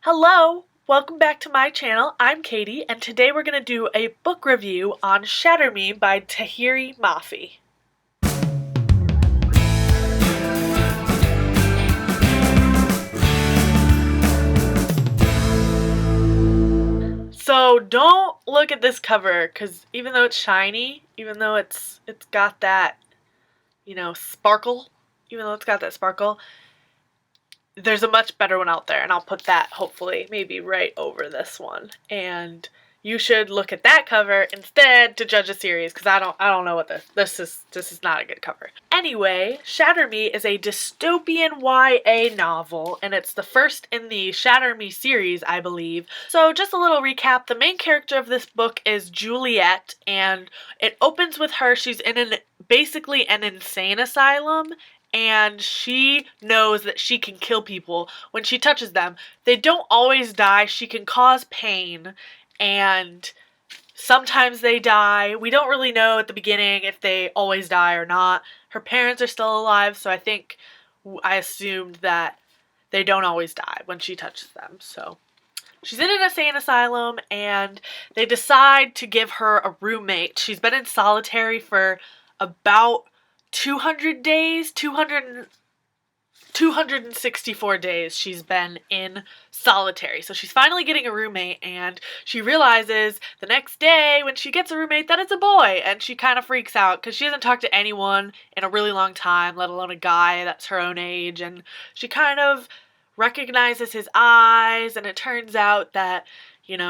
Hello! Welcome back to my channel. I'm Katie, and today we're going to do a book review on Shatter Me by Tahereh Mafi. So don't look at this cover, because even though it's shiny, even though it's got that, sparkle, there's a much better one out there, and I'll put that hopefully maybe right over this one. And you should look at that cover instead to judge a series, because I don't know what this is not a good cover. Anyway, Shatter Me is a dystopian YA novel, and it's the first in the Shatter Me series, I believe. So just a little recap, the main character of this book is Juliet, and it opens with her. She's in basically an insane asylum, and she knows that she can kill people when she touches them. They don't always die. She can cause pain, and sometimes they die. We don't really know at the beginning if they always die or not. Her parents are still alive, so I assumed that they don't always die when she touches them. So she's in an insane asylum, and they decide to give her a roommate. She's been in solitary for about 200 days, 264 days she's been in solitary. So she's finally getting a roommate, and she realizes the next day when she gets a roommate that it's a boy, and she kind of freaks out because she hasn't talked to anyone in a really long time, let alone a guy that's her own age, and she kind of recognizes his eyes, and it turns out that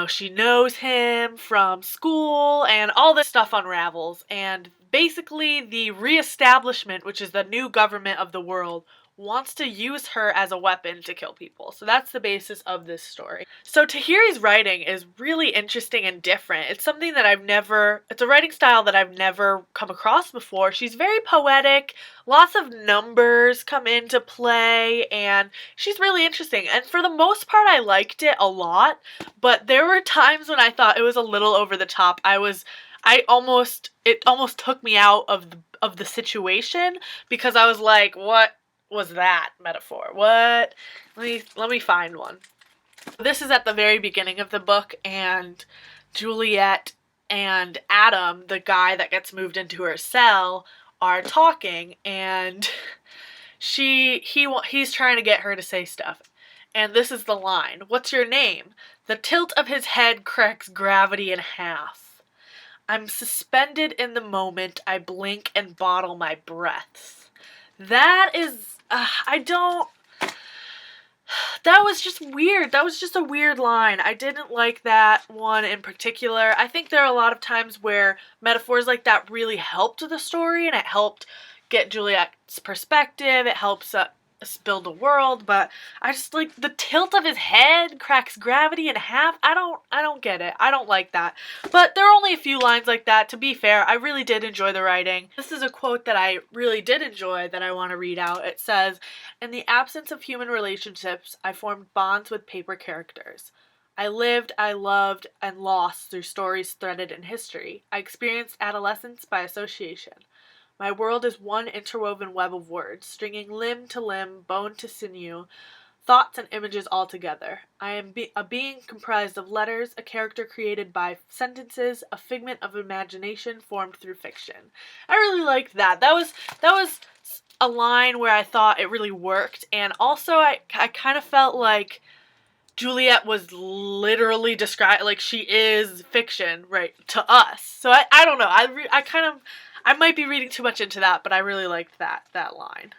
she knows him from school, and all this stuff unravels. And basically, the reestablishment, which is the new government of the world, wants to use her as a weapon to kill people. So that's the basis of this story. So Tahereh's writing is really interesting and different. It's something that it's a writing style that I've never come across before. She's very poetic, lots of numbers come into play, and she's really interesting. And for the most part, I liked it a lot, but there were times when I thought it was a little over the top. It almost took me out of the situation, because I was like, what was that metaphor? What? Let me find one. This is at the very beginning of the book, and Juliet and Adam, the guy that gets moved into her cell, are talking, and he's trying to get her to say stuff. And this is the line. "What's your name?" The tilt of his head cracks gravity in half. "I'm suspended in the moment. I blink and bottle my breaths." That is, that was just weird. That was just a weird line. I didn't like that one in particular. I think there are a lot of times where metaphors like that really helped the story, and it helped get Juliet's perspective. It helps build a world, but I just like the tilt of his head cracks gravity in half. I don't get it. I don't like that. But there are only a few lines like that. To be fair, I really did enjoy the writing. This is a quote that I really did enjoy that I want to read out. It says, "In the absence of human relationships, I formed bonds with paper characters. I lived, I loved, and lost through stories threaded in history. I experienced adolescence by association. My world is one interwoven web of words, stringing limb to limb, bone to sinew, thoughts and images all together. I am a being comprised of letters, a character created by sentences, a figment of imagination formed through fiction." I really liked that. That was a line where I thought it really worked, and also I kind of felt like Juliet was literally described, like she is fiction, right, to us. So I don't know. I might be reading too much into that, but I really liked that line.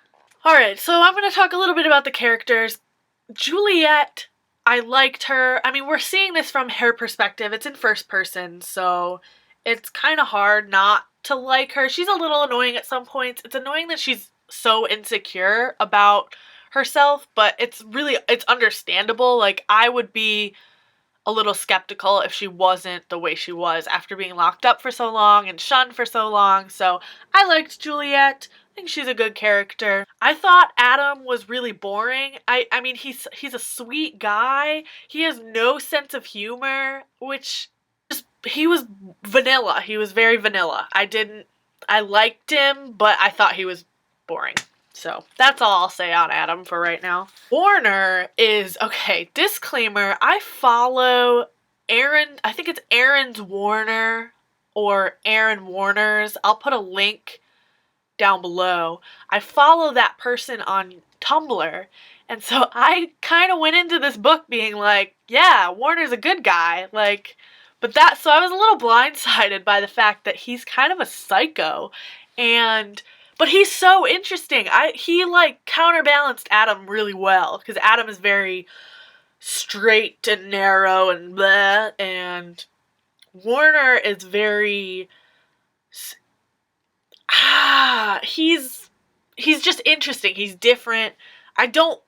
Alright, so I'm going to talk a little bit about the characters. Juliet, I liked her. I mean, we're seeing this from her perspective. It's in first person, so it's kind of hard not to like her. She's a little annoying at some points. It's annoying that she's so insecure about herself, but it's understandable. Like, I would be a little skeptical if she wasn't the way she was after being locked up for so long and shunned for so long. So I liked Juliet. I think she's a good character. I thought Adam was really boring. I mean, he's a sweet guy. He has no sense of humor, he was vanilla. He was very vanilla. I liked him, but I thought he was boring. So that's all I'll say on Adam for right now. Warner is, okay, disclaimer, I follow Aaron, I think it's Aaron's Warner or Aaron Warner's. I'll put a link down below. I follow that person on Tumblr, and so I kind of went into this book being like, yeah, Warner's a good guy, like, so I was a little blindsided by the fact that he's kind of a psycho, but he's so interesting. He like counterbalanced Adam really well, because Adam is very straight and narrow and bleh, and Warner is very he's just interesting. He's different. I don't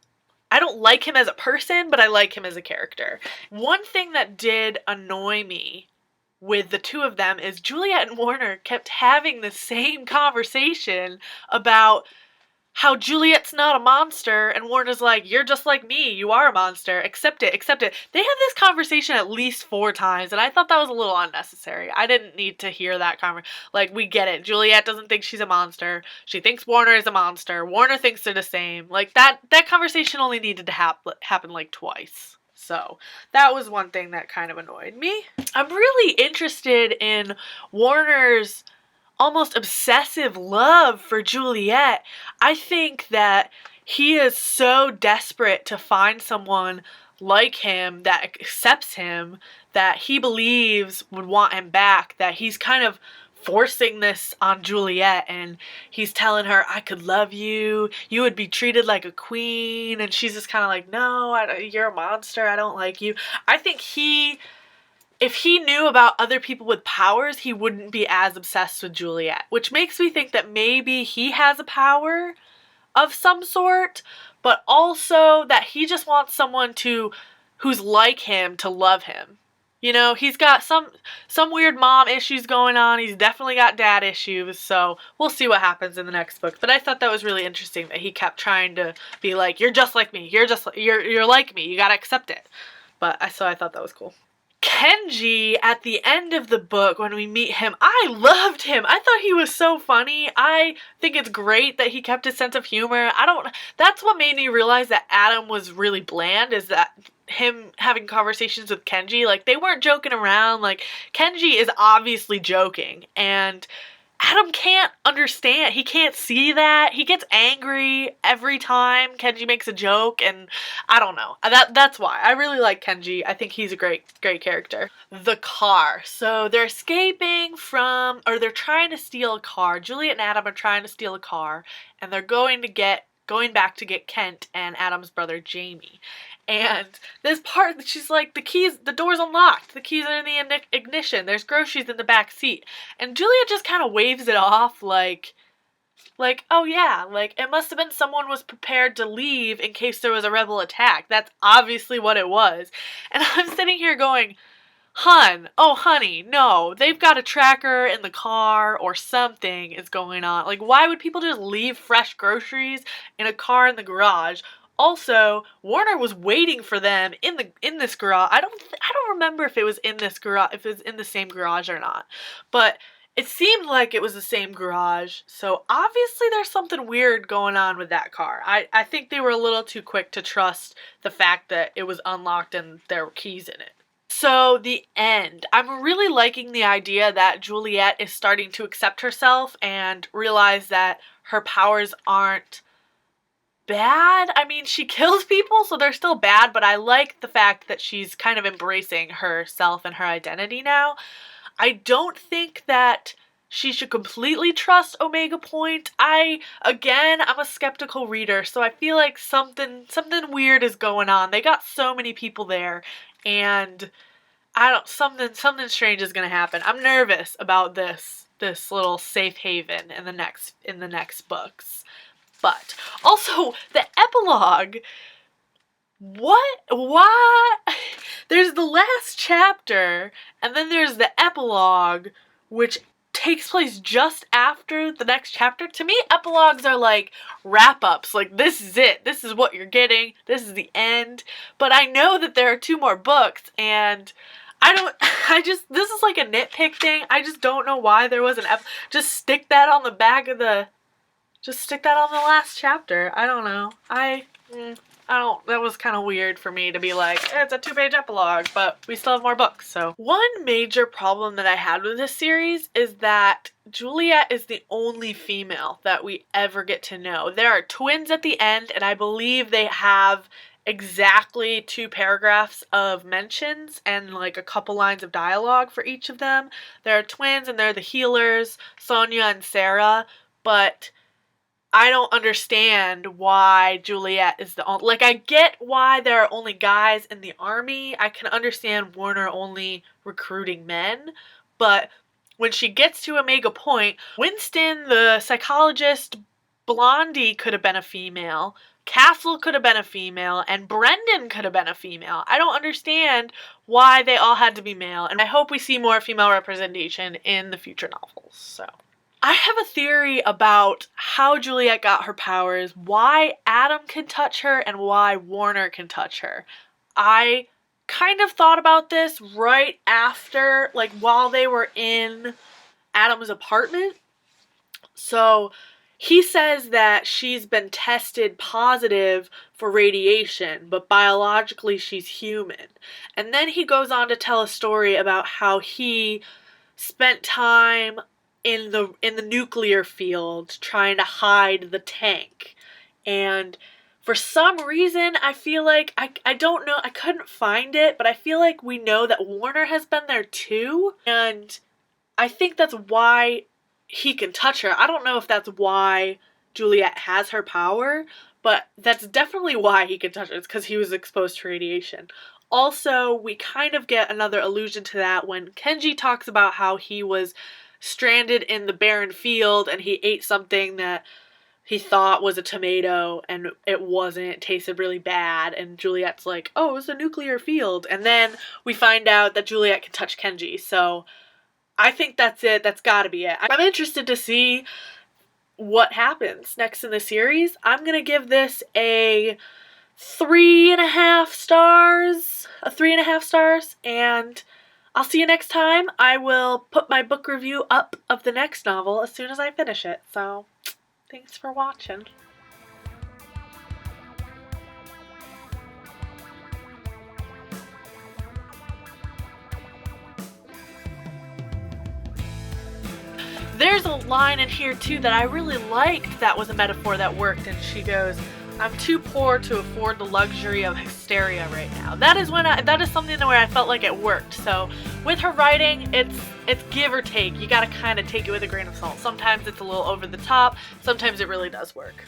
like him as a person, but I like him as a character. One thing that did annoy me with the two of them is Juliet and Warner kept having the same conversation about how Juliet's not a monster, and Warner's like, you're just like me, you are a monster, accept it, accept it. They have this conversation at least 4 times, and I thought that was a little unnecessary. I didn't need to hear that conversation. Like, we get it. Juliet doesn't think she's a monster. She thinks Warner is a monster. Warner thinks they're the same. Like, that conversation only needed to happen like twice. So, that was one thing that kind of annoyed me. I'm really interested in Warner's almost obsessive love for Juliet. I think that he is so desperate to find someone like him that accepts him, that he believes would want him back, that he's kind of forcing this on Juliet, and he's telling her, I could love you, you would be treated like a queen, and she's just kind of like, no, you're a monster, I don't like you. I think if he knew about other people with powers, he wouldn't be as obsessed with Juliet, which makes me think that maybe he has a power of some sort, but also that he just wants someone who's like him to love him. You know, he's got some weird mom issues going on. He's definitely got dad issues, so we'll see what happens in the next book. But I thought that was really interesting that he kept trying to be like, you're just like me. You're like me. You got to accept it. So I thought that was cool. Kenji, at the end of the book, when we meet him, I loved him. I thought he was so funny. I think it's great that he kept his sense of humor. That's what made me realize that Adam was really bland, is that him having conversations with Kenji, like, they weren't joking around. Like, Kenji is obviously joking, and Adam can't understand. He can't see that. He gets angry every time Kenji makes a joke, and I don't know. That's why. I really like Kenji. I think he's a great character. The car. So they're escaping or they're trying to steal a car. Juliet and Adam are trying to steal a car, and they're going back to get Kent and Adam's brother Jamie. And this part, she's like, the door's unlocked. The keys are in the ignition. There's groceries in the back seat. And Julia just kind of waves it off like, oh yeah, like, it must have been someone was prepared to leave in case there was a rebel attack. That's obviously what it was. And I'm sitting here going, honey, no, they've got a tracker in the car or something is going on. Like, why would people just leave fresh groceries in a car in the garage? Also, Warner was waiting for them in this garage. I don't remember if it was in this garage, if it was in the same garage or not. But it seemed like it was the same garage. So obviously there's something weird going on with that car. I think they were a little too quick to trust the fact that it was unlocked and there were keys in it. So the end. I'm really liking the idea that Juliet is starting to accept herself and realize that her powers aren't bad. I mean, she kills people, so they're still bad, but I like the fact that she's kind of embracing herself and her identity now. I don't think that she should completely trust Omega Point. I'm a skeptical reader, so I feel like something weird is going on. They got so many people there, and something strange is gonna happen. I'm nervous about this little safe haven in the next books. But also the epilogue. What? Why? There's the last chapter, and then there's the epilogue, which takes place just after the next chapter. To me, epilogues are like wrap-ups. Like, this is it. This is what you're getting. This is the end. But I know that there are 2 more books, and this is like a nitpick thing. I just don't know why there was just stick that on the back of the Just stick that on the last chapter. I don't know. That was kind of weird for me to be like, it's a 2-page epilogue, but we still have more books, so. One major problem that I had with this series is that Juliet is the only female that we ever get to know. There are twins at the end, and I believe they have exactly 2 paragraphs of mentions and like a couple lines of dialogue for each of them. There are twins, and they're the healers, Sonia and Sarah, but I don't understand why Juliet is the only, like, I get why there are only guys in the army. I can understand Warner only recruiting men, but when she gets to Omega Point, Winston, the psychologist, Blondie could have been a female, Castle could have been a female, and Brendan could have been a female. I don't understand why they all had to be male, and I hope we see more female representation in the future novels, so. I have a theory about how Juliet got her powers, why Adam can touch her, and why Warner can touch her. I kind of thought about this right after, like, while they were in Adam's apartment. So he says that she's been tested positive for radiation, but biologically she's human. And then he goes on to tell a story about how he spent time in the nuclear field trying to hide the tank. And for some reason, I feel like, I don't know, I couldn't find it, but I feel like we know that Warner has been there too. And I think that's why he can touch her. I don't know if that's why Juliet has her power, but that's definitely why he can touch her. It's because he was exposed to radiation. Also, we kind of get another allusion to that when Kenji talks about how he was stranded in the barren field and he ate something that he thought was a tomato and it wasn't. It tasted really bad, and Juliet's like, oh, it was a nuclear field. And then we find out that Juliet can touch Kenji, so I think that's it. That's gotta be it. I'm interested to see what happens next in the series. I'm gonna give this a 3.5 stars. And I'll see you next time. I will put my book review up of the next novel as soon as I finish it. So, thanks for watching. There's a line in here too that I really liked that was a metaphor that worked, and she goes, I'm too poor to afford the luxury of hysteria right now. That is something where I felt like it worked. So with her writing, it's give or take. You gotta kind of take it with a grain of salt. Sometimes it's a little over the top. Sometimes it really does work.